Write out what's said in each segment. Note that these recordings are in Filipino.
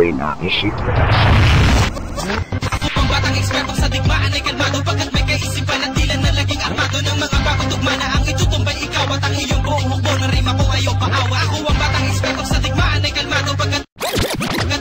Arena Music Production. Upang batang eksperto sa digmaan ay kalmado, pagkat may kaisipan at tila na laging armado ng mga bagong tugma na ang itutumbay ikaw at ang iyong buong hukbo ng rima kung ayaw paawa. Ako ang batang eksperto sa digmaan ay kalmado, pagkat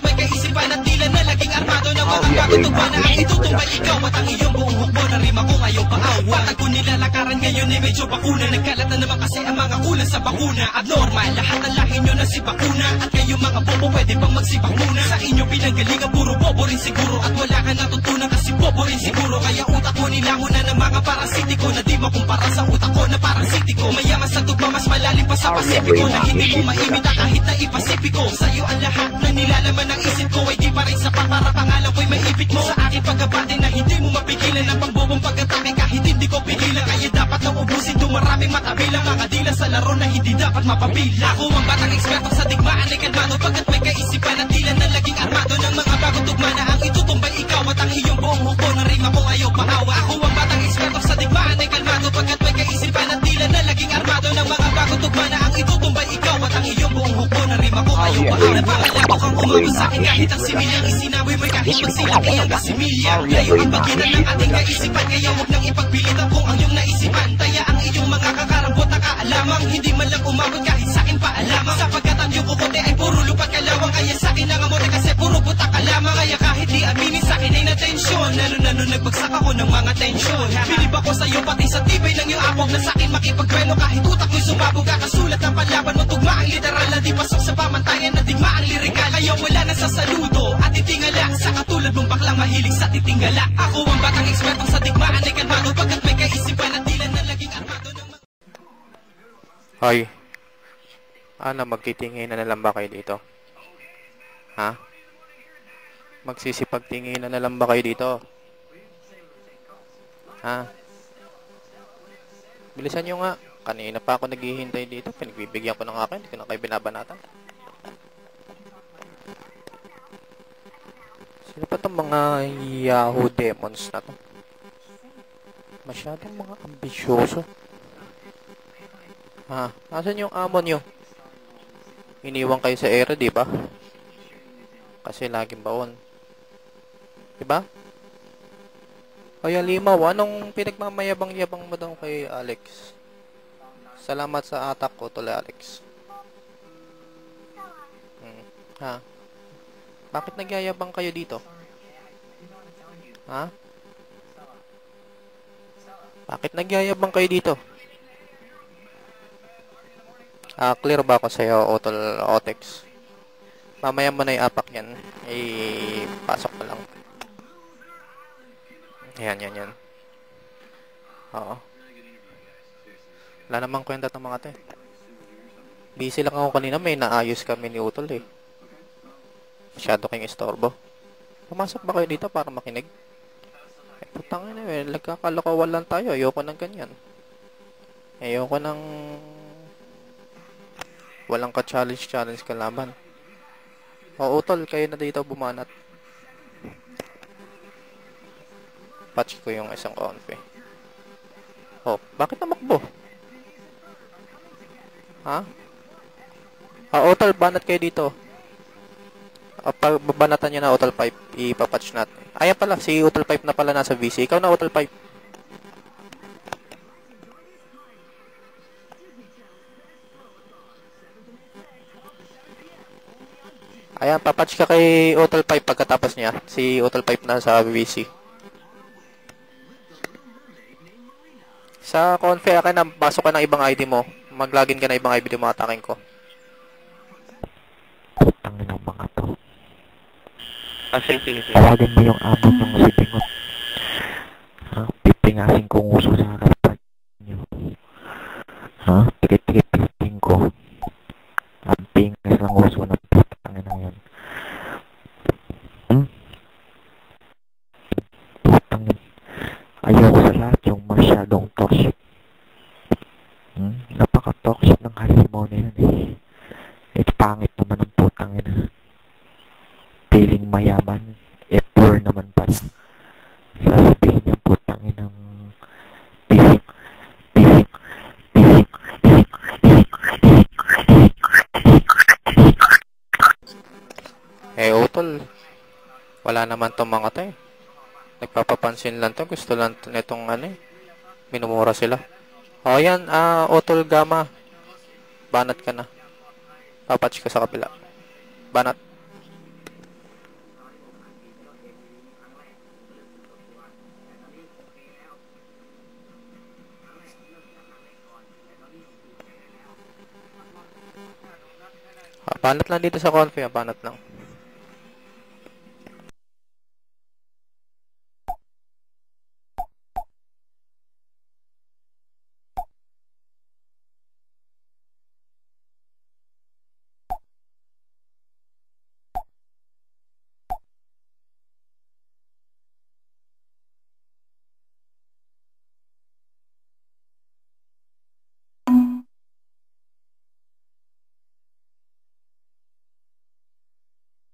may kaisipan at tila na laging armado ng mga bagong tugma na ang itutumbay ikaw at ang iyong buong hukbo ng rima kung ayaw paawa. Patag ko nilalakaran ngayon ay medyo bakuna, nagkalat na naman kasi ang mga kulang sa bakuna. Abnormal, lahat ng lahi nyo na si bakuna, at kayo mga bobo pwede bang magsibak muna? Sa inyo pinanggalingan puro bobo rin siguro, at wala ka natutunan kasi bobo rin siguro. Kaya utak mo nilamuna ng mga parasitiko na di makumpara sa utak ko na parasitiko. Mayaman sa tugma, mas malalim pa sa pasipiko, na hindi mo maimita kahit na ipasipiko. Sa'yo ang lahat na nilalaman ng isip ko ay di pa rin sapat para pangalan ko'y maipit mo. Sa aking pagkabati na hindi mo mapigilan ng pangbobong pagkatake kahit hindi ko pigilan. Kaya dapat nang ubusin itong maraming matabilang mga dila sa laro na hindi dapat mapapila. Ako ang batang eksperto sa digmaan ay kalmado, pagkat may kaisipan at tila na laging armado ng mga bagong tugma na ang itutumbay ikaw at ang iyong buong hukbo ng rima kung ayaw pahawa. Ako ang batang eksperto sa digmaan ay kalmado, pagkat may kaisipan at tila na laging armado ng mga bagong tugma na ang itutumbay ikaw at ang iyong buong hukbo ng rima kung ayaw pahawa. Napangalako kang umago sa akin kahit ang similyang isinawi mo'y kahit magsilang iyong kasimilya. Layo ang pagitan ng ating kaisipan, kaya huwag nang ipagpilitan kung ang iyong naisipan. Taya ang iyong mga kakarambot na kaalamang hindi man lang umabot kahit sa akin paalamang. Sapagkat ang iyong kukote ay puro lupat kalawang, kaya sa akin nangamote kasi puro butak kalamang. Kaya kahit di aminin sa akin ay natensyon, nano nagbagsak ako ng mga tensyon. Bilib ako sa'yo pati sa tibay ng iyong apog, na sa akin makipagwelo kahit utak mo'y sumabog. Kakasulat ng panlaban mo tugma ang literal na di pasok sa pamantayan na digma ang lirikal. Kaya wala na sa saludo at titingala sa katulad mong baklang mahilig sa titingala. Ako ang batang eksperto sa digmaan ay kalmado, pagkat may kaisipan at tila na laging armado ng mga... Hoy, magtitingin na lang ba kayo dito? Ha? Magsisipagtingin na lang ba kayo dito? Ha? Bilisan nyo nga. Kanina pa ako naghihintay dito. Pinagbibigyan ko ng akin. Hindi ko na kayo binabanatan. Sino pa itong mga Yahoo demons na to? Masyadong mga ambisyoso. Ha? Nasaan yung amo nyo? Iniwan kayo sa era, di ba? Kasi laging baon. Diba? Kaya Limaw, anong pinagmamayabang-yabang mo daw kay Alex? Salamat sa atak ko, tol Alex. Ha? Bakit nagyayabang kayo dito? Ha? Bakit nagyayabang kayo dito? Clear ba ako sa'yo, Otol Otex? Mamaya mo na i-apak yan. Pasok na lang. Yan. Oo. Wala namang kwenta ng mga te. Busy lang ako kanina. May naayos kami ni Utol eh. Masyado kayong istorbo. Pumasok ba kayo dito para makinig? Putang ina eh. Nagkakalokohan lang tayo. Ayoko ng ganyan. Ayoko ng walang ka-challenge kalaban. O Utol, kayo na dito bumanat. Patch ko yung isang confe. Oh, bakit namakbo? Ha? Utol, banat kayo dito. Babanatan nyo na Utol 5. Ipapatch natin. Ayan pala, si Utol 5 na pala nasa VC. Ikaw na Utol 5. Ayan, papatch ka kay Utol 5 pagkatapos niya. Si Utol 5 na sa VC. Sa confe, akin na, pasok ka ng ibang ID mo. Mag-login ka na ibang ID mo, atakin ko. Putangin ng mga to. Sige. Tawagin mo yung amo ng si Bingot. Ha? Pipingasin kong uso sa harapan nyo. Ha? Tikit-tikit-tikitin ko. Ang pingas ng uso ng putangin ng yan. Putangin. Ayoko sa lahat yung masyadong toxic. Napaka-toxic ng halimaw na yan eh. Ito pangit naman ang putangin na. Feeling mayaman, poor naman pala. Sasabihin niya putangin ng pisik. Utol, Wala naman tong mga to eh. Nagpapapansin lang to. Gusto lang nitong ano eh. Minumura sila. O yan, Otol Gamma. Banat ka na. Papatch ka sa kapila. Banat. Banat lang dito sa confi. Banat lang.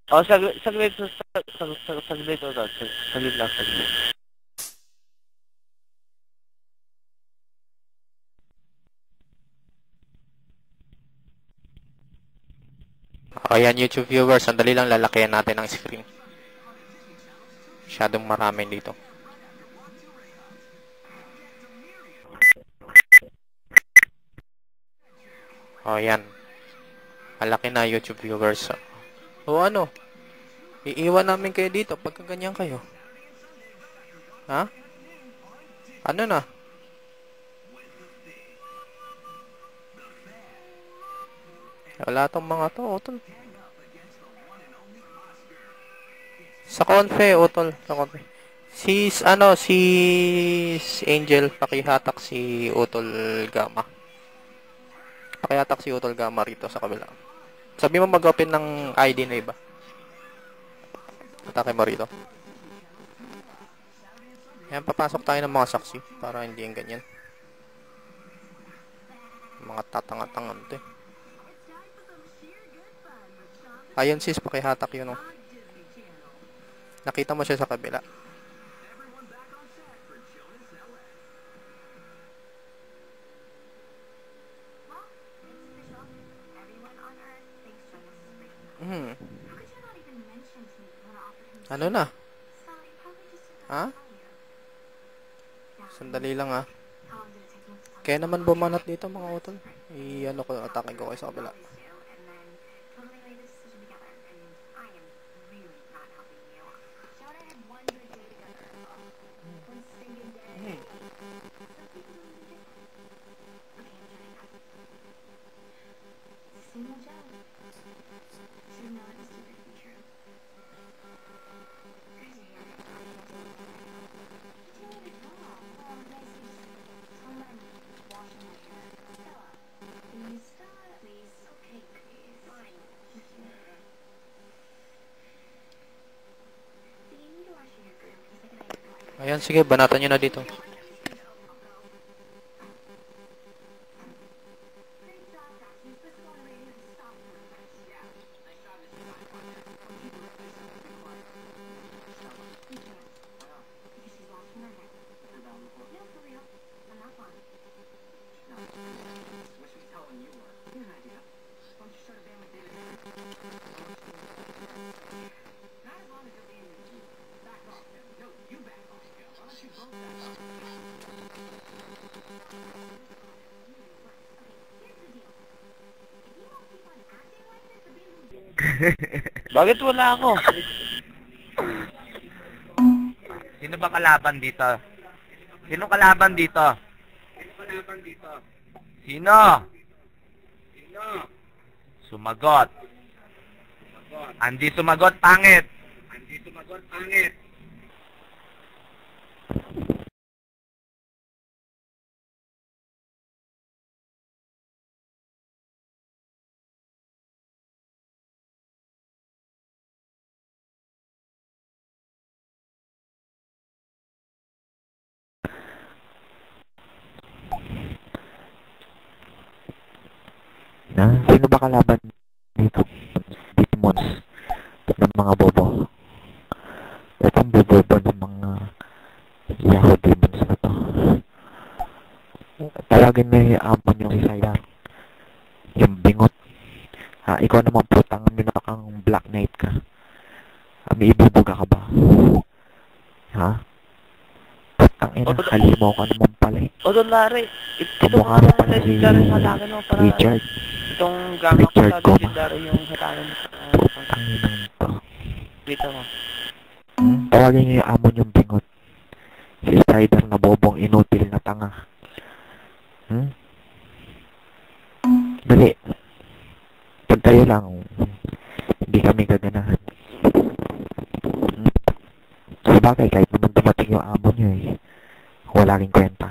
Oh, saglit, saglit lang, saglit. Ayan, YouTube viewers, sandali lang lalakihan natin ang screen. Masyadong marami dito. Ayan. Malaki na YouTube viewers. O ano? Iiwan namin kayo dito pagka ganyan kayo. Ha? Ano na? Wala tong mga to, Utol. Sa confe, Utol. Sa confe. Si Angel, pakihatak si Utol Gamma. Pakihatak si Utol Gamma rito sa kabila. Sabi mo mag-open ng ID na iba. Atake mo rito. Ayan, papasok tayo ng mga saksi para hindi yung ganyan. Mga tatanga-tangan to eh. Ayun sis, pakihatak yun oh. Nakita mo siya sa kabila. Ano na? Ha? Sandali lang ha. Kaya naman bumanat dito mga Utol. I-ano ko, atake ko kayo sa kabila. Ayan, sige, banatan nyo na dito. Bakit wala ako? Sino ba kalaban dito? Sino kalaban dito? Sino? Sumagot. Andi sumagot, pangit. Sino ba kalaban dito? Demons. Ng mga bobo. Itong bobo ng mga Yahoo demons na to. Talagin mo yung amon yung isa yan. Yung bingot. Ikaw naman putangan nyo na kang Black Knight ka. May ibubuga ka ba? Ha? Putang ina, halimaw ka naman pala eh. O doon, Larry. Ito Kamukha mo pala si legendary sa akin, no? Para Richard. itong gamma ko Richard sa Goma. legendary yung hatanan mo. Putang ina to. Dito mo. Tawagin niyo yung amo niyong bingot. Si Strider na bobong inutil na tanga. Dali. Pag kayo lang, hindi kami gaganahan. Sa bagay, kahit naman dumating yung amo niyo eh, wala rin kwenta.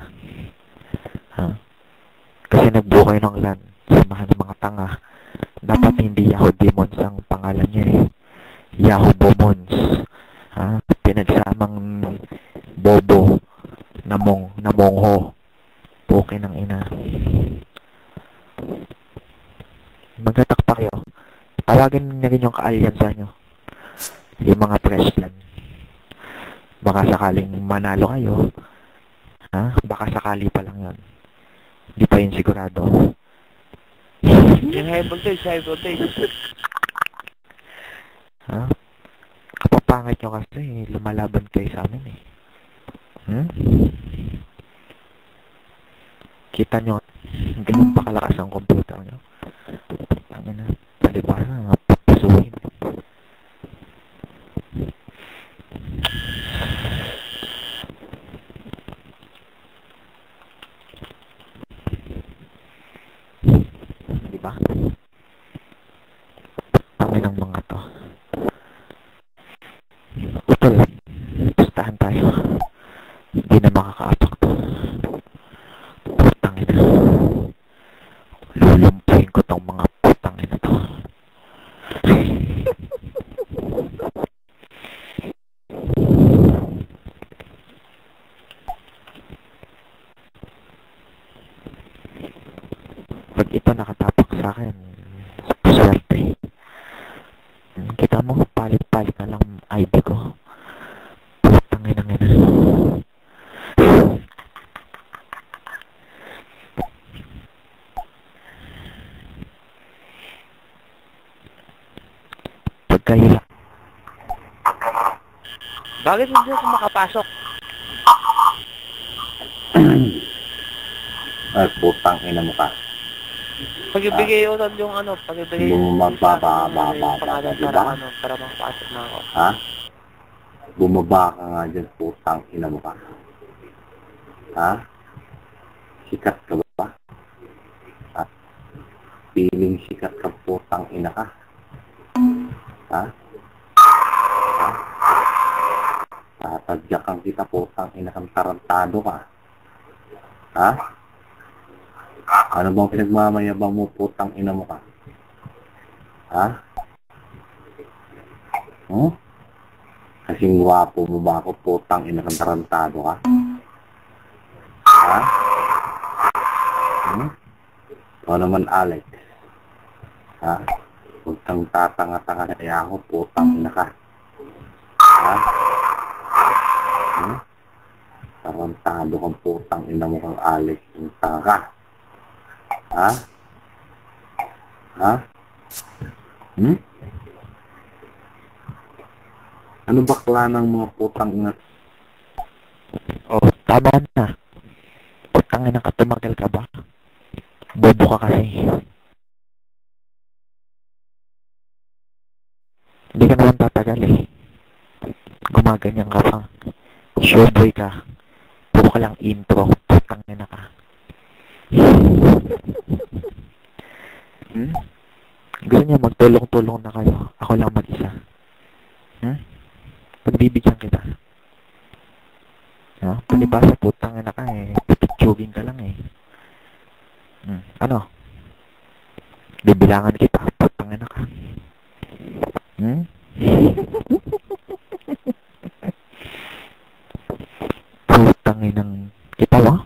Kasi nagbuo kayo ng clan, samahan ng mga tanga. Dapat hindi Yahoo Demons ang pangalan niya eh. Yahoo Bomons. Pinagsamang bobo namongho. Puke ng ina. Magatak pa kayo. Tawagin na rin yung kaalyansa nyo. Yung mga fresh clan. Baka sakaling manalo kayo. Baka sakali pa lang yun. Hindi pa yun sigurado. Yung high voltage. Kapapangit nyo kasi lumalaban kayo sa amin eh. Kita nyo, ganun pa kalakas ang computer nyo. Ang ina, palibasa, papasuhin. Diba? Pangin ang mga to. Utol, pustahan tayo. Hindi na makakaapak to. Putang ina. Lulumpuin ko tong mga putang ina to. Pag ito nakatapak sa akin, swerte. Kita mo, palit-palit na lang ID ko. Putang ina nga na. Pag kayo lang. Bakit hindi ako makapasok? Ay, putang ina mo ka. Pag-ibigay ulit yung pag-ibigay Bumababa, pangalan diba? para makapasok na ako. Ha? Bumaba ka nga dyan, putang ina mo ka. Ha? Sikat ka ba? Ha? Feeling sikat ka, putang ina ka. Ha? Ha? Tatadyakan kita, putang ina kang tarantado ka. Ha? Ano bang pinagmamayabang mo, putang ina mo ka? Ha? Kasing gwapo mo ba ako, putang ina kang tarantado ka? Ha? Ikaw naman, Alex. Ha? Huwag kang tatanga-tanga na ako, putang ina ka. Ha? Tarantado kang putang ina mo kang Alex. Yung tanga ka. Ha? Ha? Ano bakla ng mga putang ina? Oh, tama na. Putang ina ka, tumagal ka ba? Bobo ka kasi. Hindi ka naman tatagal eh. Gumaganyan ka pa. Showboy ka. Puro ka lang intro. Putang ina ka. Gusto niya magtulong-tulong na kayo. Ako lang mag-isa. Pagbibigyan kita. Palibasa, putang ina ka eh. Pititsugin ka lang eh. Ano? Bibilangan kita. Putang ina ka. Putang inang kita ba?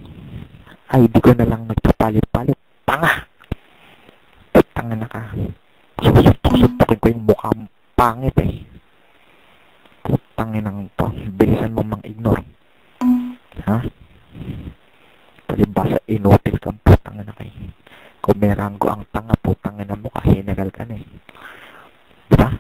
Ay, di ko na lang nagpapalit-palit. Tanga! Putang ina ka. Susutok-sutokin ko yung mukha mo. Pangit eh. Putang inang to. Bilisan mo mang-ignore. Ha? Palibasa, inutil kang putang ina kayo. Kung may ranggo ang tanga, putang ina mo kasi nagal ka na eh. Diba?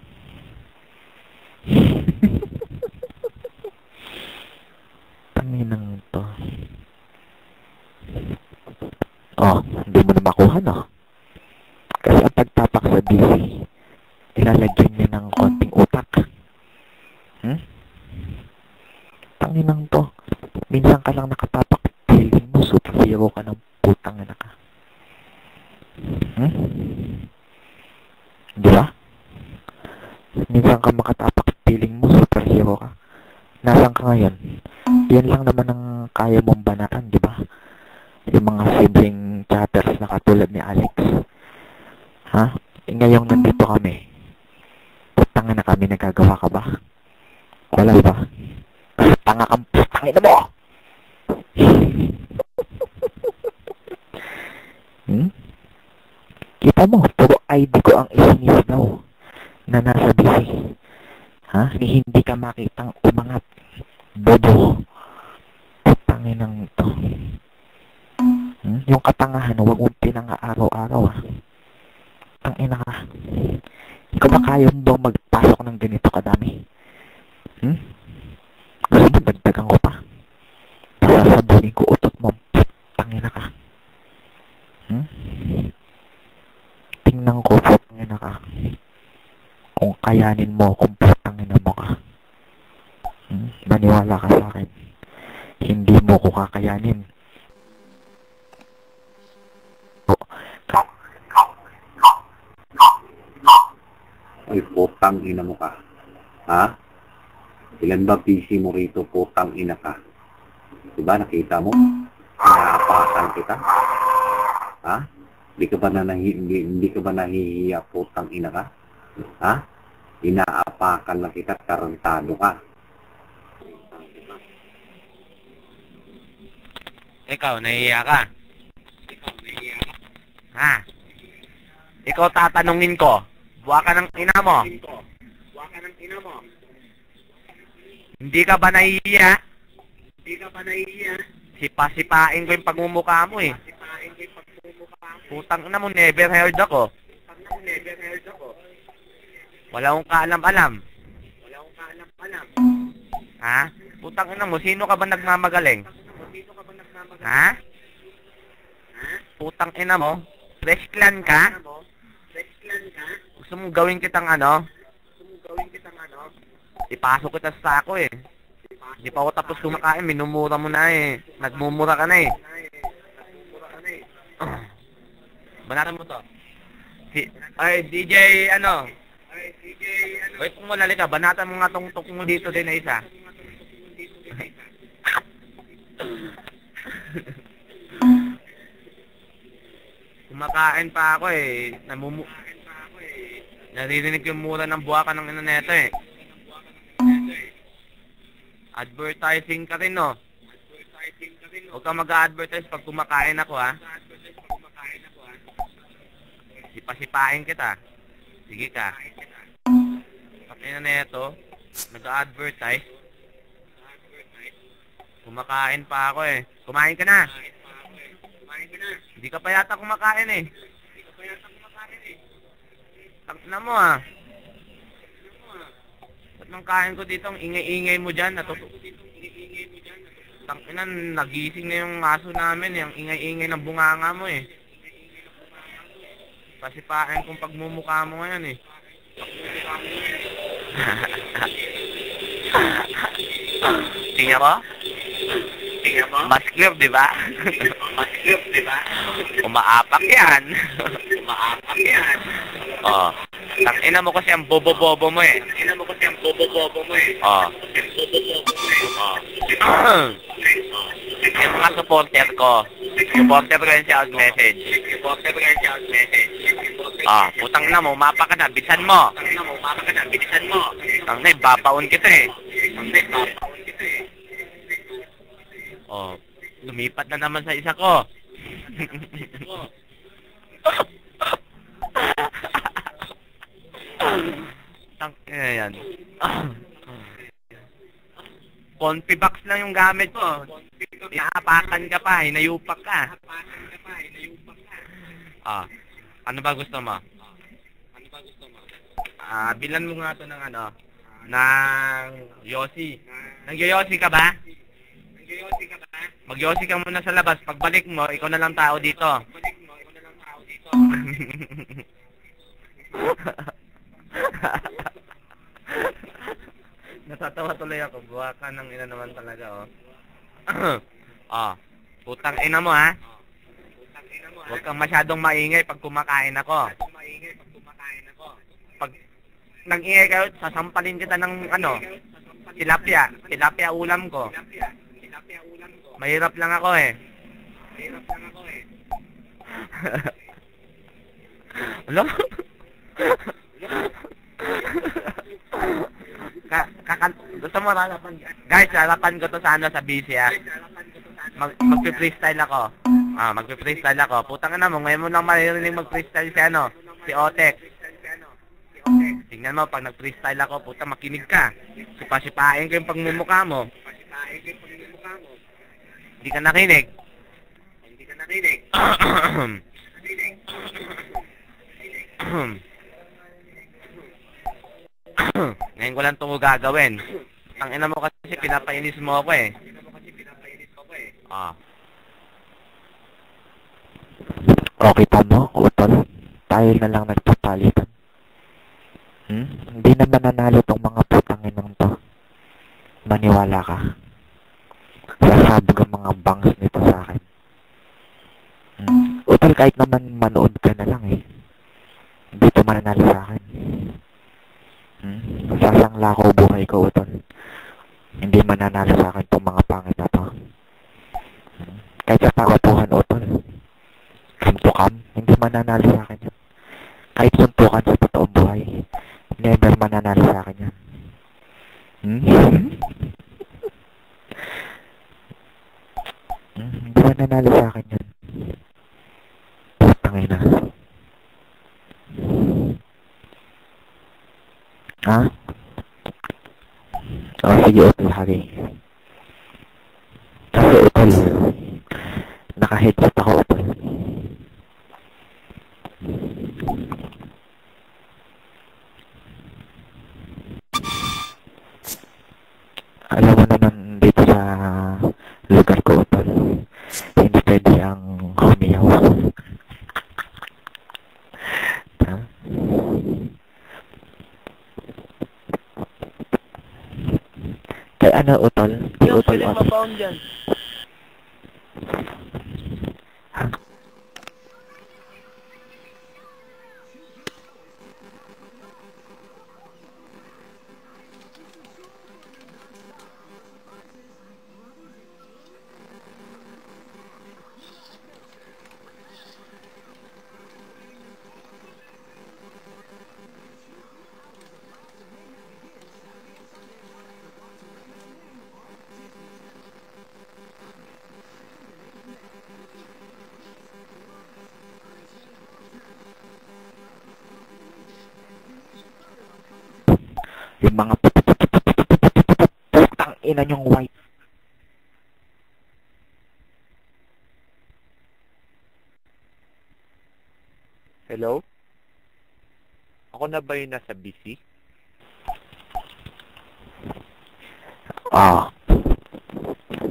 ilalagyan niya ng konting utak. Tanginang to. Minsan ka lang nakatapak. Feeling mo, superhero ka ng putang ina ka. Di ba? Minsan ka makatapak. Feeling mo, superhero ka. Nasaan ka ngayon? Yan lang naman ang kaya mong banatan, di ba? Yung mga sibling chatters na katulad ni Alex. Ha? Ngayong nandito kami. Putang na kami, nagagawa ka ba? Wala ba? Tanga kang putang ina mo! Kita mo, puro ID ko ang isinisigaw na nasa busy. Ha? Hindi ka makitang umangat. Bobo. Putangin ng ito. Yung katangahan, huwag mong pinang-araw-araw, ha? Tangina ka. Ikaw ba kaya mo bang magpasok ng ganito kadami? Gusto mo dagdagan ko pa? Pasasabunin ko utot mo. Tangina ka. Tingnan ko, putangina ka. Kung kayanin mo, kung putangina mo ka. Maniwala ka sa akin. Hindi mo ko kakayanin. Ay, putang ina mo ka. Ha? Ilan ba PC mo rito, putang ina ka? Diba, nakita mo? Naapakan kita? Ha? Hindi ka ba nahihiya, putang ina ka? Ha? Inaapakan na kita, tarantado ka. Ikaw, nahihiya ka? Ha? Ikaw tatanungin ko. Buwa ka ng ina mo. Hindi ka ba nahihiya? Sipa-sipain ko yung pagmumukha mo eh. Putang ina mo, never heard ako. Wala akong kaalam-alam. Ha? Putang ina mo, sino ka ba nagmamagaling? Ha? Putang ina mo, fresh clan ka? Gusto mong gawin kitang ano? Ipasok kita sa sako eh. Hindi pa ako tapos kumakain, minumura mo na eh. Nagmumura ka na eh. Banatan mo to. Ay, DJ ano? Wait mo lali ka, banatan mo nga tong tok mo dito din na isa. Kumakain pa ako eh. Naririnig yung mura ng buwakan ng ina neto eh. Advertising ka rin, no? Huwag ka mag-advertise pag kumakain ako, ha? Sipasipain kita. Sige ka. Pag ina neto, nag-advertise. Kumakain pa ako eh. Kumain ka na. Hindi ka pa yata kumakain eh. Tangina mo ah. Ba't nang kain ko dito ang ingay-ingay mo dyan? Tangina, nagising na yung aso namin eh. Ang ingay-ingay ng bunganga mo eh. Pasipain kung pagmumukha mo ngayon eh. Tingnan mo? Mas clear, di ba? Umaapak yan. Oh. Tangina mo kasi ang bobo-bobo mo eh. Oh. Yung mga supporter ko yung shout message. Ah, putang na mo, umapa ka na, bisan mo. Tang na, babaon kita eh. Oh, lumipat na naman sa isa ko. Tang yan. Confibox lang yung gamit ko. Inaapakan ka pa, hinayupak ka. Ah, ano ba gusto mo? Ah, bilan mo nga to ng ano, ng Yossi. Nag-Yossi ka ba? Mag-Yossi ka muna sa labas. Pagbalik mo, ikaw na lang tao dito. tuloy ako. Buha ka ng ina naman talaga, oh. Oh, putang ina mo, ha? Huwag kang masyadong maingay pag kumakain ako. Pag nag-ingay kayo, sasampalin kita ng, ano, tilapia ulam ko. Mahirap lang ako, eh. Ano? Gusto mo lalapan? Guys, lalapan ko to sa ano, sa busy, ha? Magpi-freestyle ako. Magpi-freestyle ako. Putang ina mo, ngayon mo lang maririnig mag-freestyle si ano, si Otex. Tingnan mo, pag nag-freestyle ako, puta, makinig ka. Sipa-sipain ko yung pagmumukha mo. Hindi ka nakinig. Ngayon ko lang ito gagawin. Ang ina mo kasi pinapainis mo ako, eh. Okay pa mo, utol. Tayo na lang nagpapalitan. Hindi naman nanalo tong mga putangin to. Maniwala ka. Sasabog ang mga bangs nito sa akin. Utol, kahit naman manood ka na lang, eh. Hindi ito mananalo sa akin. Sasangla ko buhay ko, utol. Hindi mananalo sa akin itong mga pangit na to. Kahit sa pagwapuhan, utol. Suntukan, hindi mananalo sa akin yan. Kahit suntukan sa totoong buhay, never mananalo sa akin yan. Hindi mananalo sa akin yan. Putangin na. Ha? Sige, utol, hagi. Kasi utol, naka-headset ako, utol. Alam mo naman dito sa lugar ko, utol, hindi pwede ang humiyaw. Ha? Kaya ano, utol? Di utol, utol. Yung mga putang ina nyong white. Hello? Ako na ba yung nasa busy?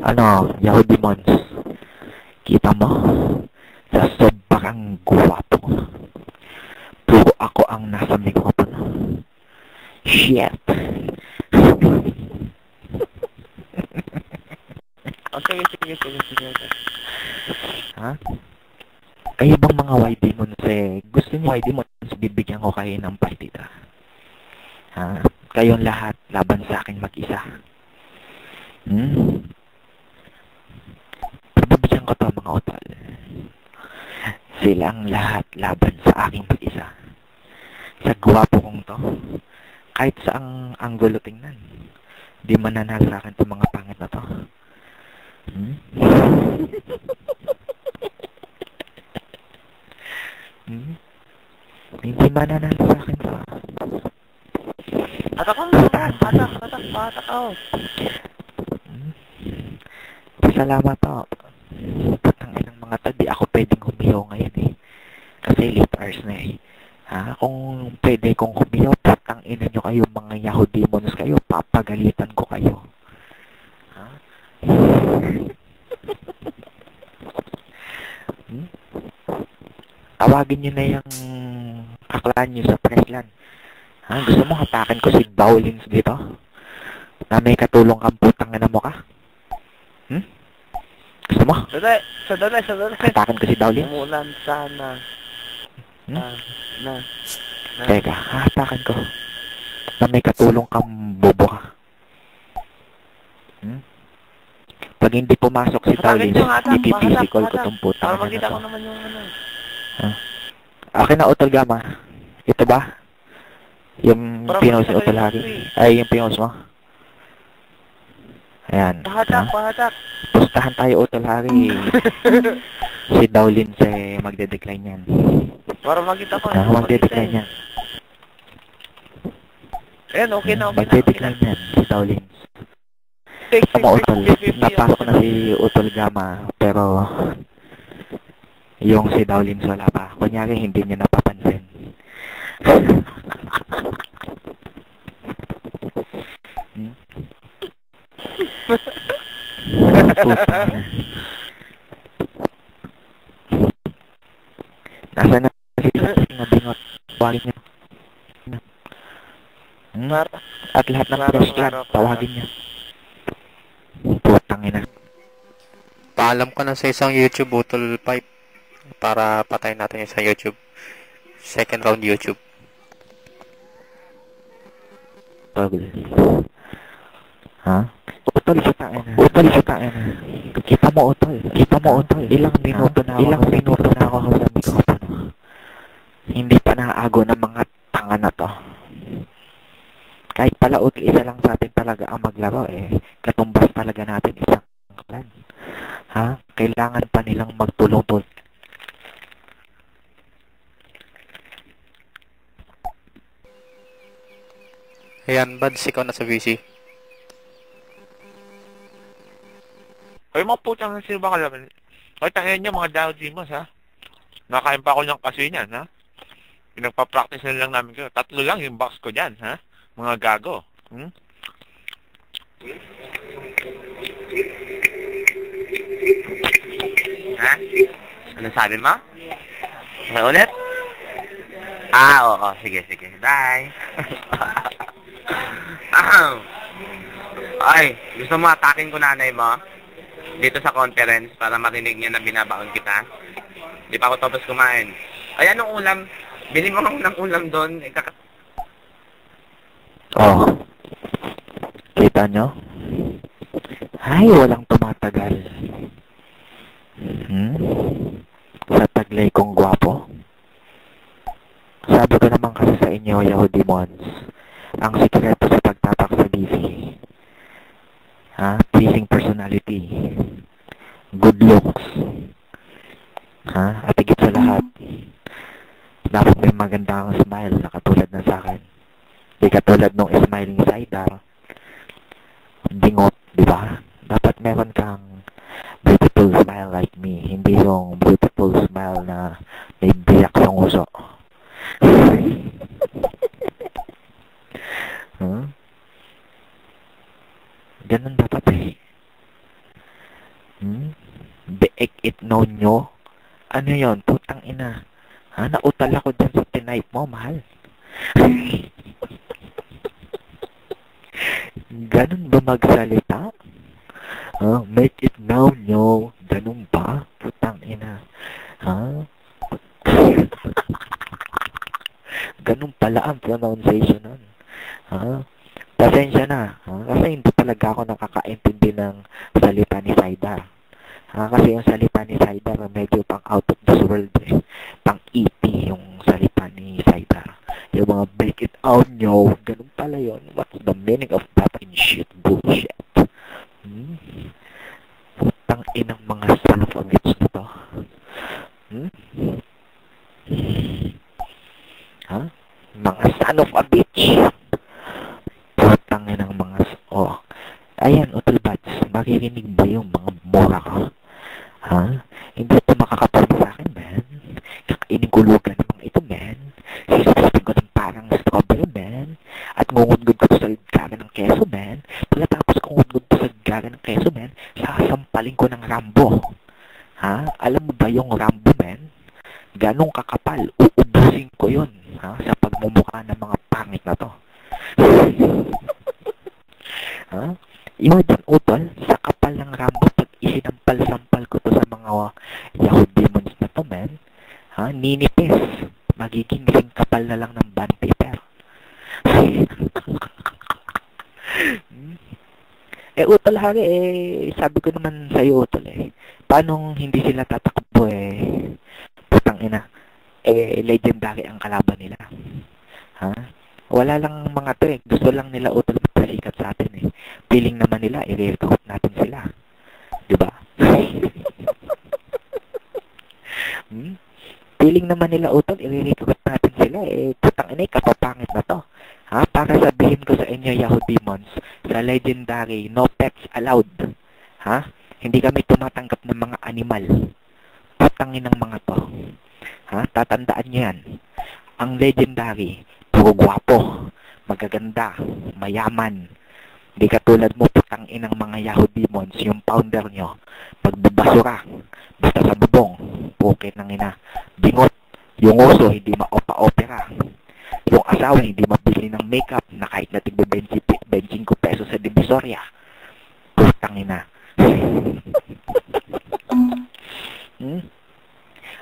Ano, Yahoo Demons. Kita mo? Sa sobrang guwapo. Puro ako ang nasa mikropono. Shit. Sige. Ha? Kayo bang mga YD Demons, eh? Gusto niyo YD Demons, bibigyan ko kayo ng partida. Ha? Kayong lahat, laban sa akin mag-isa. Bibigyan ko to, mga utol. Silang lahat laban sa aking mag-isa. Sa gwapo kong to. Kahit sa ang anggulo tingnan, di mananalo sa akin itong mga pangit na to. Hindi mananalo sa akin to. Atak ako. Salamat to. Putang inang mga to, di ako pwedeng humiyaw ngayon, eh. Kasi late hours na, eh. Ha? Kung pwede kong humiyaw, putang ina nyo kayo, mga Yahoo Demons kayo, papagalitan ko kayo. Ha? Tawagin nyo na yung aklaan nyo sa Pressland. Ha? Gusto mo hatakin ko si Bowlings dito? Na may katulong kang putang ina mo ka? Gusto mo? Sandali. Hatakin ko si Dowlin? Umulan sana. Na. Teka, hatakin ko. Na may katulong kang bobo ka. Pag hindi pumasok si Dowlin, ipipisikol ko tong putang ina Makita ko to. naman yung ano. Akin na Utol Gama. Ito ba? Yung Para pinost ni makita ko Utol yung Hari? free. Ay, yung pinost mo? Ayan. Pahatak. Pustahan tayo Utol Hari. Si Dowlin magde-decline yan. Para makita ko. Magde-decline yan. Ayan, okay na. Magde-decline yan si Dowlin. Tama Utol. Napasok na si Utol Gama. Pero yung si Dowlin wala pa. Kunyari hindi niya napapansin. Nasa na si Bingot? Tawagin niya. At lahat ng cross clan, tawagin niya. Putang ina. Paalam ko na sa isang YouTube Utol Pipe para patayin natin yung sa YouTube. Second round YouTube. Ha? Utol sa ina. Kita mo Utol. Ilang minuto na ako sa mikropono. Hindi pa naago ng mga tanga na to. Kahit pala Utol, isa lang sa atin talaga ang maglaro katumbas talaga natin isang clan. Ha? Kailangan pa nilang magtulong-tulong. Ayan, Bads, ikaw na sa VC. Ay, mga putang sino ba kalaman? Ay, tangin niyo mga Dow Gmos, ha? Nakain pa ako ng kasi niyan, ha? Pinagpa-practice na lang namin kayo. 3 lang yung box ko dyan, ha? Mga gago. Ha? Ano sabi mo? May ulit? Oo. Sige. Bye. Ay, gusto mo atakin ko nanay mo? Dito sa conference para marinig niya na binabaon kita. Di pa ako tapos kumain. Ay, anong ulam? Bili mo ng ulam doon. Oh. Kita nyo? Ay, walang tumatagal. Sa taglay kong gwapo. Sabi ko naman kasi sa inyo, Yahudi Mons, ang sikreto sa pagtapak sa BC. Pleasing personality. Good looks. At higit sa lahat, dapat may magandang smile na katulad na sa akin. Di katulad nung smiling Saidar. Bingot, di ba? Dapat meron kang beautiful smile like me. Hindi yung beautiful smile na may biyak sa nguso. Ganun dapat Beek it know nyo. Ano yon? Putang ina. Nautal ako dyan sa tinipe mo, mahal. Ganun ba magsalita? Make it know nyo. Ganun ba? Putang ina. Ganun pala ang pronunciation nun. Pasensya na. Kasi hindi talaga ako nakakaintindi ng salita ni Saidar. Kasi yung salita ni Saidar medyo pang out of this world Pang EP yung salita ni Saidar. Yung mga break it out nyo. Ganun pala yun. What's the meaning of that in shit bullshit? Putang inang mga son of a bitch na to. Mga son of a bitch. Putang inang mga ayan, Utol Bats, makirinig ba yung mga mora ka? Hindi ito makakapalma sa akin, man. Kakainin kulugan ng mga ito, man. Sisipin ko ng parang strawberry, man. At ngungudgod ko sa ligara ng keso, man. Pagkatapos kong ngungudgod ko sa ligara ng keso, man, sasampalin ko ng Rambo. Alam mo ba yung Rambo, man? Ganong kakapal, uubusin ko yun, sa pagmumukha ng mga pangit na to. Ha? Imagine, utol, sa kapal ng Rambo, pag isinampal-sampal ko to sa mga Yahoo demons na to, man, ha? Ninipis. Magiging ring kapal na lang ng bond paper. Utol, hari, sabi ko naman sa'yo, utol, paano hindi sila tatakbo, putang ina, legendary ang kalaban nila. Ha? Wala lang mga to, gusto lang nila, utol, magpasikat sa atin, Feeling naman nila, i-recruit natin sila. Diba? Feeling naman nila, utol, i-recruit natin sila, putang ina, kapapangit na to. Ha? Para sabihin ko sa inyo, Yahoo Demons, sa legendary, no pets allowed. Ha? Hindi kami tumatanggap ng mga animal. Putangin ng mga to. Ha? Tatandaan nyo yan. Ang legendary, puro gwapo, magaganda, mayaman. Hindi katulad mo, putangin ng mga Yahoo Demons, yung founder nyo, pagbabasura, basta sa bubong, pukit ng ina, bingot, yung oso, hindi ma-opa-opera. Yung asawa, hindi mabili ng makeup na kahit na tigbe 25 pesos sa Divisoria. Putang ina.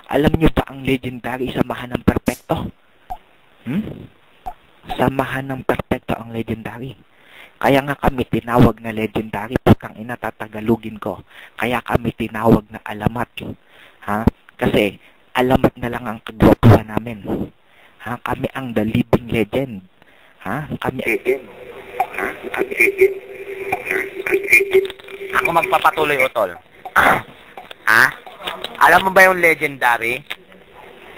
Alam nyo ba ang legendary, samahan ng perpekto? Samahan ng perpekto ang legendary. Kaya nga kami tinawag na legendary, putang ina, tatagalugin ko. Kaya kami tinawag na alamat. Ha? Kasi alamat na lang ang kagwapuhan namin. Ha? Kami ang the living legend. Ha? Kami Ako magpapatuloy, utol. Ha? Alam mo ba yung legendary?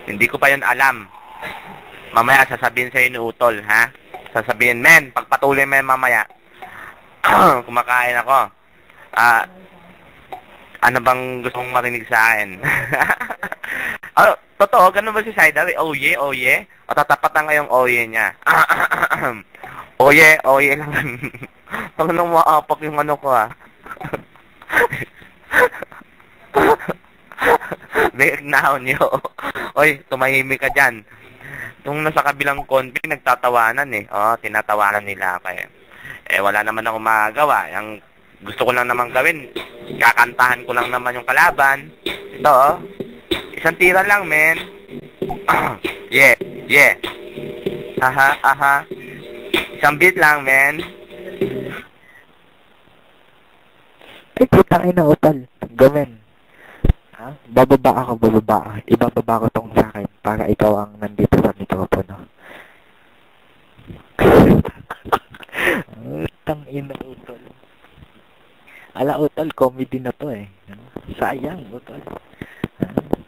Hindi ko pa yun alam. Mamaya sasabihin sa'yo ni utol, ha? Sasabihin, men, pagpatuloy mo yan mamaya. Kumakain ako. Ano bang gusto mong marinig sa akin? Totoo, ganun ba si Sider? Oh yeah, oh yeah. O tatapatan ngayong oh yeah niya. Oh yeah lang. Pag nang maapak yung ano ko, Big now nyo. Oy, tumahimik ka dyan. Yung nasa kabilang konti, nagtatawanan tinatawanan nila kayo. Wala naman akong magagawa. Yung gusto ko lang naman gawin, kakantahan ko lang naman yung kalaban. Ito, isang tira lang, men. Yeah. Aha. Isang beat lang, men. Putang ina, utol. Gawin. Ha? Bababa ako. Ibababa ko tong sa akin para ikaw ang nandito sa mikropono. Utang ina, utol. Ala, utol, comedy na to Sayang, utol.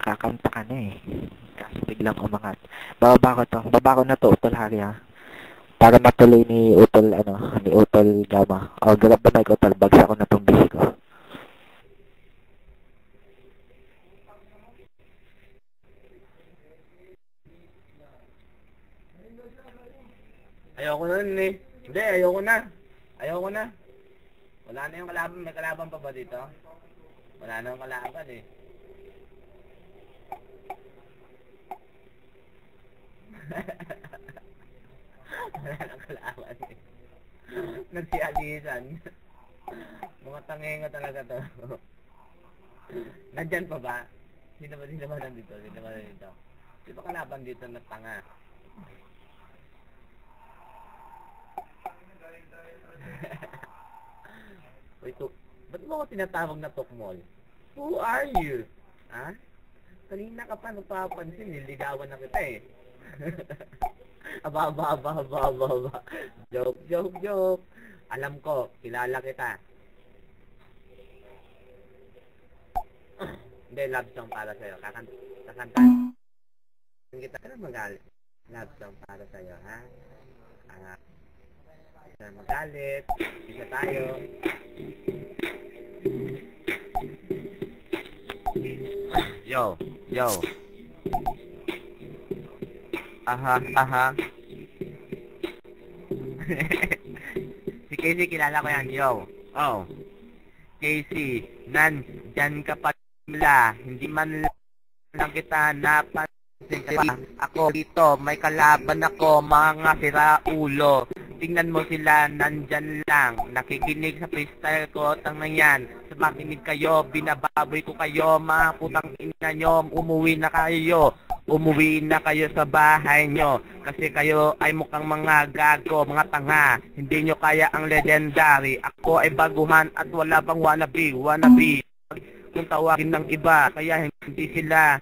Kakanta ka na Kaso biglang umangat. Bababa ko na to, utol, hari, ha? Para matuloy ni utol, ni utol Gama. Grab na mic, utol. Bagsak ko na tong busy ko. Ayoko na Hindi, ayoko na. Wala na yung kalaban. May kalaban pa ba dito? Wala na yung kalaban Wala na yung kalaban Nagsialisan. Mga tangenga talaga to. Nandyan pa ba? Sino ba nandito? Sino ba kalaban dito na tanga? Wait, ba't mo ako tinatawag na Tokmol? Who are you? Ha? Kanina ka pa napapansin, niligawan na kita Aba. Joke. Alam ko, kilala kita. Hindi, love song para sa'yo. Kakantahan kita. Pero magalit. Love song para sa'yo, ha? Magalit. Isa tayo. Yo. Aha. Si Casey, kilala ko yan. Yo. Oh. Casey, nandyan ka pa hindi man lang kita napansin ka. Ako dito, may kalaban ako, mga siraulo. tingnan mo sila, nandyan lang, nakikinig sa freestyle ko, tangan yan. Sa makinig kayo, binababoy ko kayo, mga putang ina nyo, umuwi na kayo. Umuwi na kayo sa bahay nyo. Kasi kayo ay mukhang mga gago, mga tanga. Hindi nyo kaya ang legendary. Ako ay baguhan at wala bang wannabe. Kung tawagin ng iba, kaya hindi sila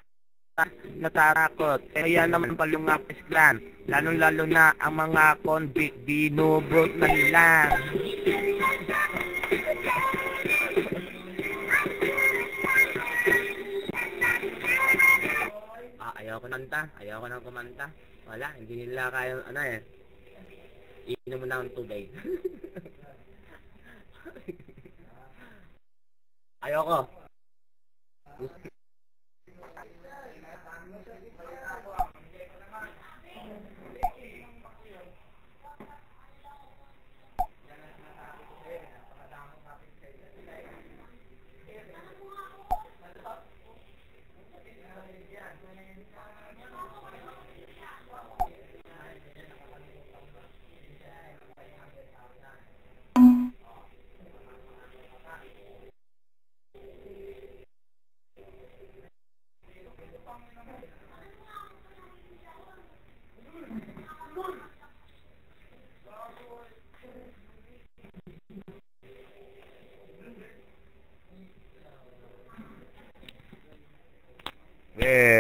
natatakot. Kaya naman pala yung Apis Clan, lalong-lalo na ang mga convict, binubrot na nila. Ayaw ko nang kumanta. Wala, hindi nila kaya, iinom mo na ang tubig. Ayoko.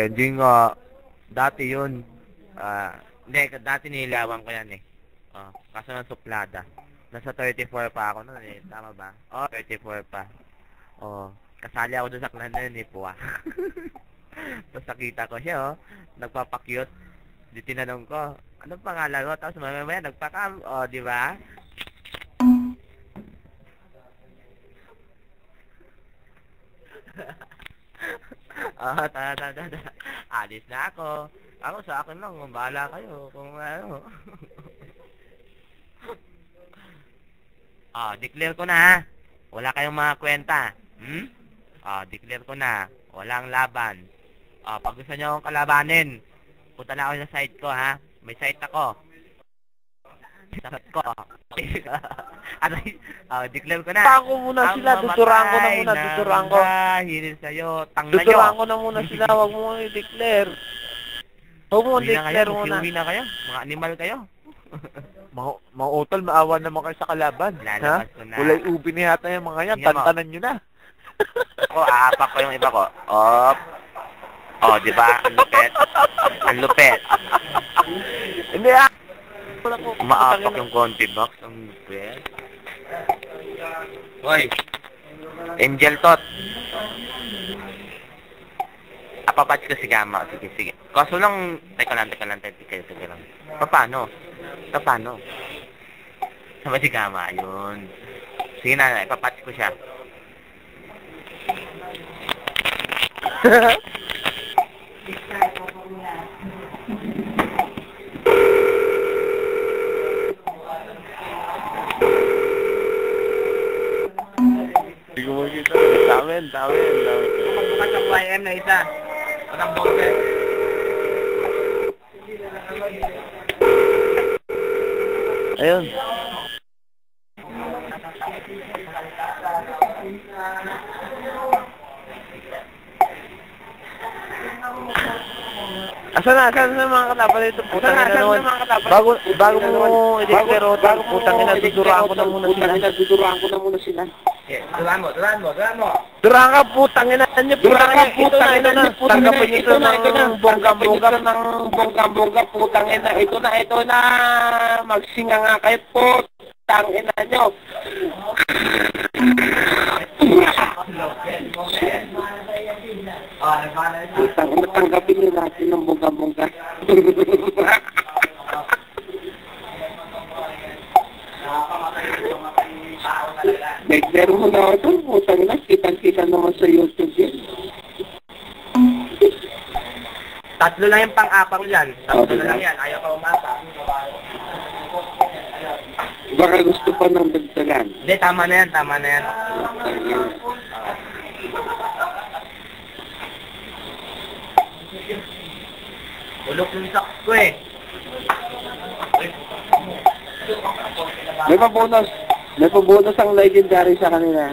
Hindi nga. Dati yun. Hindi, dati nilawan ko yan eh. Kaso ng suplada. Nasa 34 pa ako noon eh. Tama ba? 34 pa. Kasali ako doon sa clan na yun eh, puwa. Tapos nakita ko siya, nagpapakyut. Di tinanong ko, anong pangalan mo? Tapos mamaya nagpakam. Di ba? Alis na ako. Ako sa akin lang, bahala kayo kung ano. Declare ko na ha. Wala kayong mga kwenta. Declare ko na. Walang laban. Pag gusto nyo akong kalabanin, punta na ako sa site ko ha. May site ako. Site ko. Declare ko na. Ako muna sila, tuturaan ko na muna, tuturaan ko. Hirin sa'yo, tangna nyo. Tuturaan ko na muna sila, wag mo i-declare. Huwag mo i-declare muna. Uwi na kayo, mga animal kayo. Mga utol, maawa naman kayo sa kalaban. Lalabas ko na. Kulay ubi na yata yung mga yan, tantanan nyo na. Ako, aapak ko yung iba ko. Di ba? Ang lupet. Ang lupet. Hindi Umaapak yung konti box. Ang lupet. Hoy. Angel Tot. Apapatch ko si Gama. Sige. Kaso lang, teka lang. Paano? Sama si Gama, yun. Sige na, ipapatch ko siya. Hindi ko makikita. Damin. Magbukas ang YM na isa. Walang boses. Ayun. Asan na mga katapan dito? Putang ina naman. Bago mo i-declare utang, putang ina, duduraan ko na muna sila. Duraan mo. Duraan ka, putang ina nyo, putang ina na. Tanggapin nyo ito ng bonggang-bongga, putang ina. Ito na. Magsinga nga kayo, putang ina nyo. Tanggapin nyo natin ng bonggang-bongga. Declare mo na ito, putang ina. Kitang-kita naman sa YouTube yan. Tatlo lang yung pang-apang yan. Tatlo lang yan. Ayaw ka umasa. Baka gusto pa ng dagdagan. Hindi, tama na yan. Ulok yung socks ko eh. May pa-bonus. May pa-bonus ang legendary sa kanila.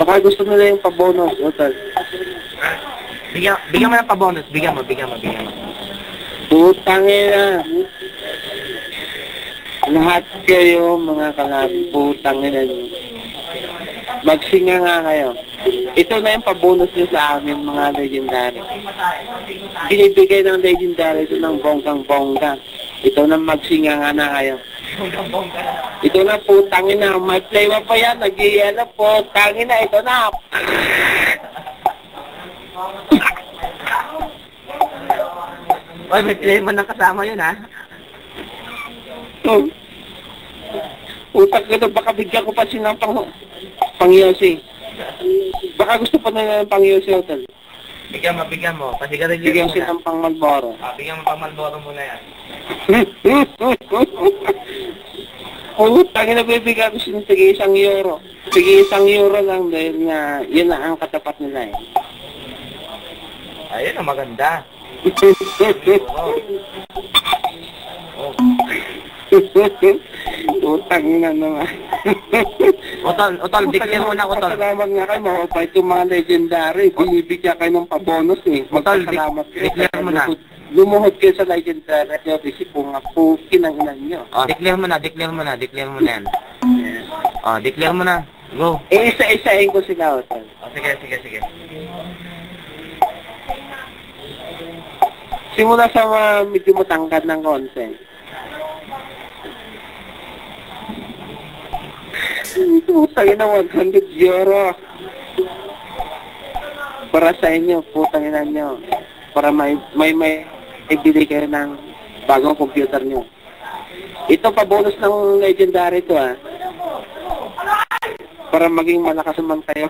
Baka gusto nila yung pa-bonus, Utol. Bigyan mo ng pa-bonus. Bigyan mo. Putang ina. Lahat kayo, mga kalabi, putang ina nyo. Magsinga nga kayo. Ito na yung pa-bonus nyo sa amin, mga legendary. Binibigay ng legendary ito ng bonggang-bongga. Ito na magsinga nga na kayo. Ito na, putang ina. May play pa yan. Nag-iala, putang ina. Ito na. Oy, may play mo ng kasama yun, ha? Utak ko na, baka bigyan ko pa silang pang-yosi. Baka gusto pa na ng pang-yosi, Hotel. Bigyan mo. Kasi garilyo Bigyan muna. silang pang-Malboro. Bigyan mo pang Malboro muna yan. Utang na bibigyan ko silang sige €1. Sige €1 lang dahil nga yun na ang katapat nila eh. Ayun ang maganda. Utang na naman. Utol, declare mo na, Utol. Salamat nga kayo, mababait yung mga legendary. Binibigyan kayo ng pa-bonus eh. Utol, Salamat kayo. declare mo na. Lumuhod kayo sa legendary at yung resipo nga po kinanginan nyo. Declare mo na yan. Declare mo na. Go. Isa-isahin ko sila, Utol. Sige. Simula sa medyo matangkad ng konti. Putang ina, €100. Para sa inyo, putang ina nyo. Para may ibili kayo ng bagong computer nyo. Ito pa bonus ng legendary to ha. Para maging malakas naman kayo.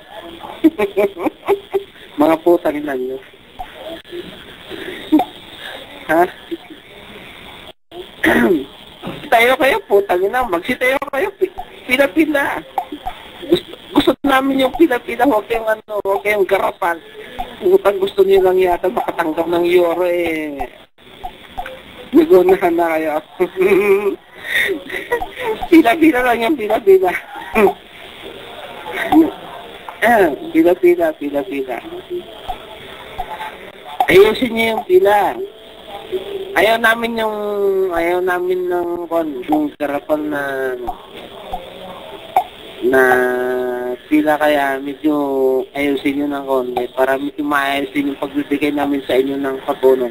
Mga putang ina nyo. Ha? Tayo kayo, putang ina. Magsitayo kayo. Pila-pila. Gusto namin yung pila-pila. Huwag kayong garapan. Putang gusto niyo lang yata makatanggap ng euro eh. Nagunahan na kayo. Pila-pila lang yung pila-pila. Pila-pila. Ayusin niyo yung pila. Ayaw namin ng garapan na pila, kaya medyo ayusin nyo ng konti para medyo maayusin yung pagbibigay namin sa inyo ng pabono.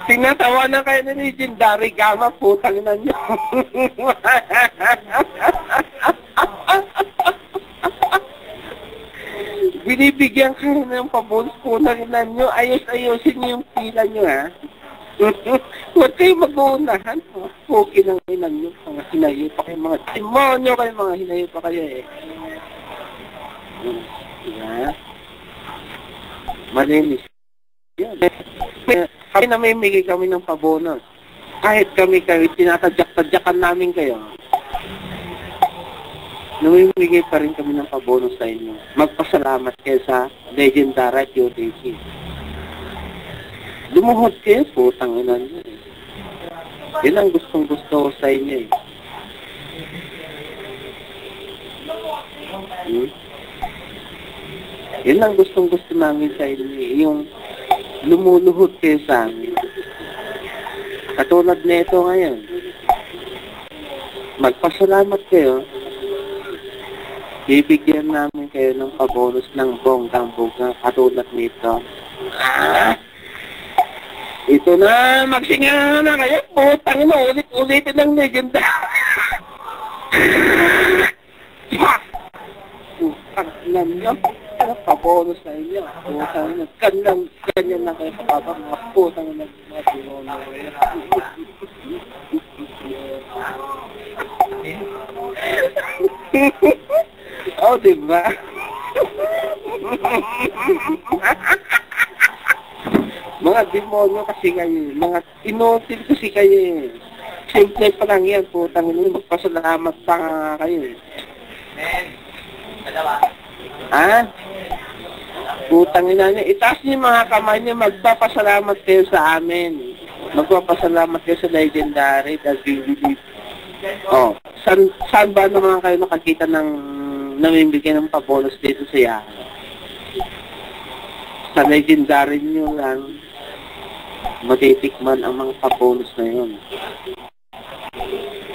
Tinatawa na kayo ng legendary Gamma, putang ina nyo. Binibigyan kayo ng pabonus, putang ina nyo. Ayos-ayosin nyo yung pila nyo, ha? Huwag kayo mag-uunahan. Puki ng ina nyo. Mga hinayo pa kayo, mga demonyo kayo, mga hinayo pa kayo, eh. Diba? Malinis. Yan. Kami namimigay kami ng pabonus. Kahit kami kayo, tinatadyak-tadyakan namin kayo. Namimigay pa rin kami ng pabonus sa inyo. Magpasalamat kayo sa legendary at UTC. Lumuhod kayo, putang ina nyo. Yan ang gustong-gusto ko sa inyo, eh. Yan ang gustong-gusto namin sa inyo, eh. Yung lumuluhod kayo sa amin. Katulad nito ngayon. Magpasalamat kayo. Bibigyan namin kayo ng pabonus ng bonggang-bonggang katulad nito. Ito na, magsinga na kayo. Putang ina, ulit-ulitin ng legenda. Putang ina nyo. Pabonus sa inyo. Putang ina. Ganyan lang kayo kapabang mga putang ina mga tinono. Oh, diba? Mga demonyo kasi kayo, mga inutil kasi kayo eh. Simple pa lang yan, putang ina, magpasalamat pa nga kayo eh. Ha? Putang ina niya, itaas niyo yung mga kamay niyo, magpapasalamat kayo sa amin. Magpapasalamat kayo sa Legendary, dahil oh, saan ba naman kayo nakakita ng namimigay ng pabonos dito sa Yahoo? Sa Legendary nyo lang, matitikman ang mga pabonos na yun.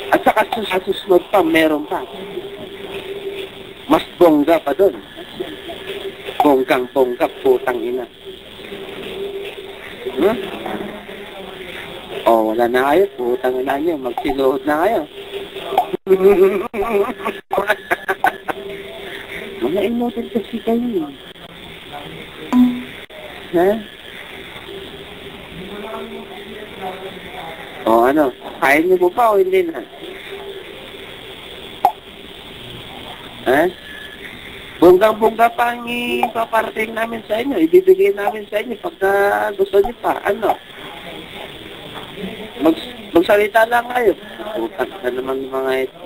At saka sa susunod pa, meron pa. Mas bongga pa doon. Bonggang-bongga, putang ina. Hmm? Oh, wala na kayo, putang ina nyo, magsiluhod na kayo. Mga inutin kasi kayo. Ha? O ano, kaya niyo po pa o hindi na? Ha? Bonggang-bongga pa ang ipaparating namin sa inyo, ibibigay namin sa inyo pagka gusto niyo pa. Ano? Magsalita lang kayo. Putak na naman mga ito.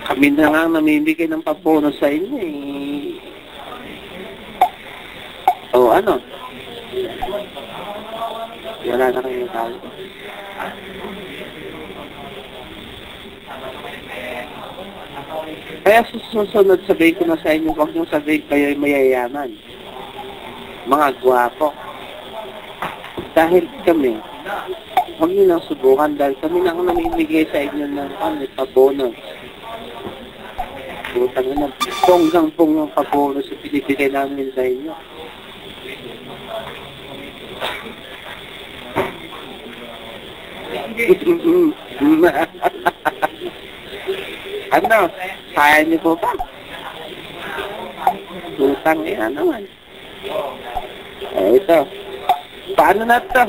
Kami na nga namimigay ng pabono sa inyo eh. O ano? Wala na kayo talo. Kaya susunod sabihin ko na sa inyo, huwag nyo sabihin kayo ay mayayaman. Mga gwapo. Dahil kami, huwag nyo nang subukan dahil kami na ang namimigay sa inyo ng pabono. Putang ina, bonggang-bonggang pabono sa pinibigay namin sa inyo. Ano? Kaya niyo po ba? Putang ina naman. Ito. Paano na ito?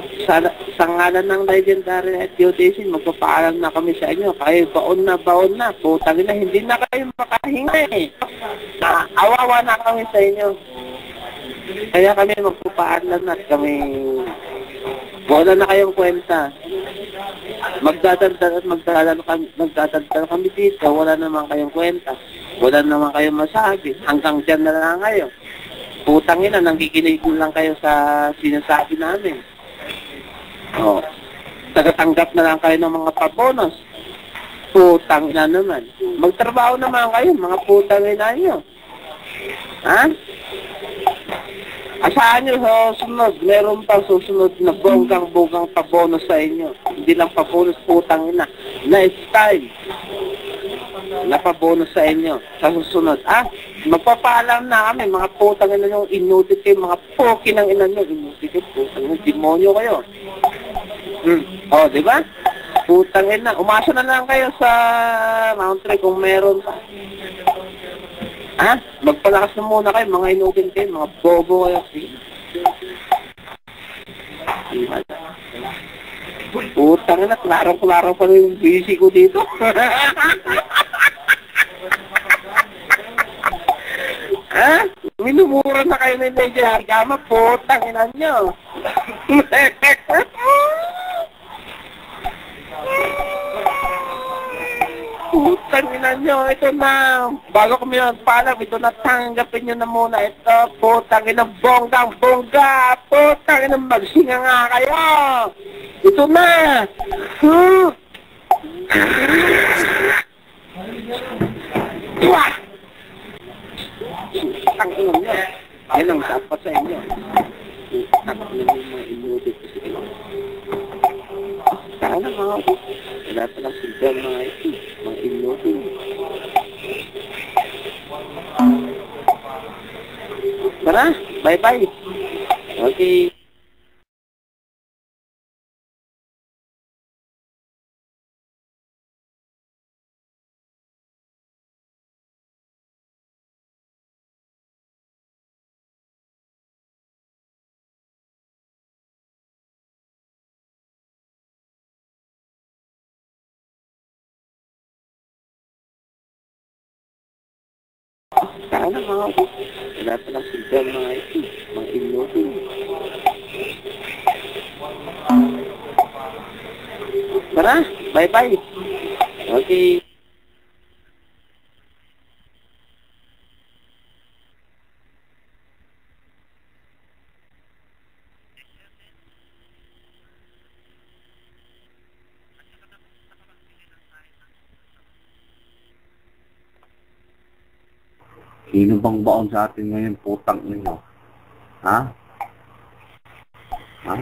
Sa ngalan ng Legendary at UTC, magpapaalam na kami sa inyo. Kayo baon na. Putang ina, hindi na kayo makahinga eh. Awawa na kami sa inyo. Kaya kami magpapaalam na at kami wala na kayong kwenta. Magdadaldal kami dito. Wala naman kayong kwenta. Wala naman kayong masabi. Hanggang dyan na lang kayo. Putang ina, nangkikinig lang kayo sa sinasabi namin. Oh. Tagatanggap na lang kayo ng mga pabonos. Putang ina naman. Magtrabaho naman kayo, mga putang ina nyo. Ha? Asahan nyo sa susunod, meron pang susunod na bonggang-bonggang pabonos sa inyo. Hindi lang pabonos, putang ina. Lifestyle. Na pabonos sa inyo sa susunod. Magpapaalam na kami, mga putang ina nyo, inutit kayo, mga poki ng ina nyo, inutit kayo, putang ina, demonyo kayo. O, di ba? Putang ina, umasa na lang kayo sa Mount Ray kung meron pa. Magpalakas na muna kayo, mga inutin kayo, mga bobo kayo. Putang ina, klaro-klaro pa rin yung busy ko dito. Minumura na kayo ng Legendary Gama, putang ina nyo. Putang ina nyo, ito na. Bago kami magpaalam, ito na, tanggapin nyo na muna. Ito, putang ina, bonggang-bongga. Putang ina, magsinga nga kayo. Ito na. Putang ina nyo. Yan ang dapat sa inyo. Putang ina nyo, mga inulit ko sa inyo. Sana mga wala palang silbi mga ito. Mga inutin. Tara, bye-bye. Okay. Sana mga wala pa lang sila mga ito, mga inutin. Tara, bye-bye. Okay. Sino bang baon sa atin ngayon, putang ina? Ha? Ha?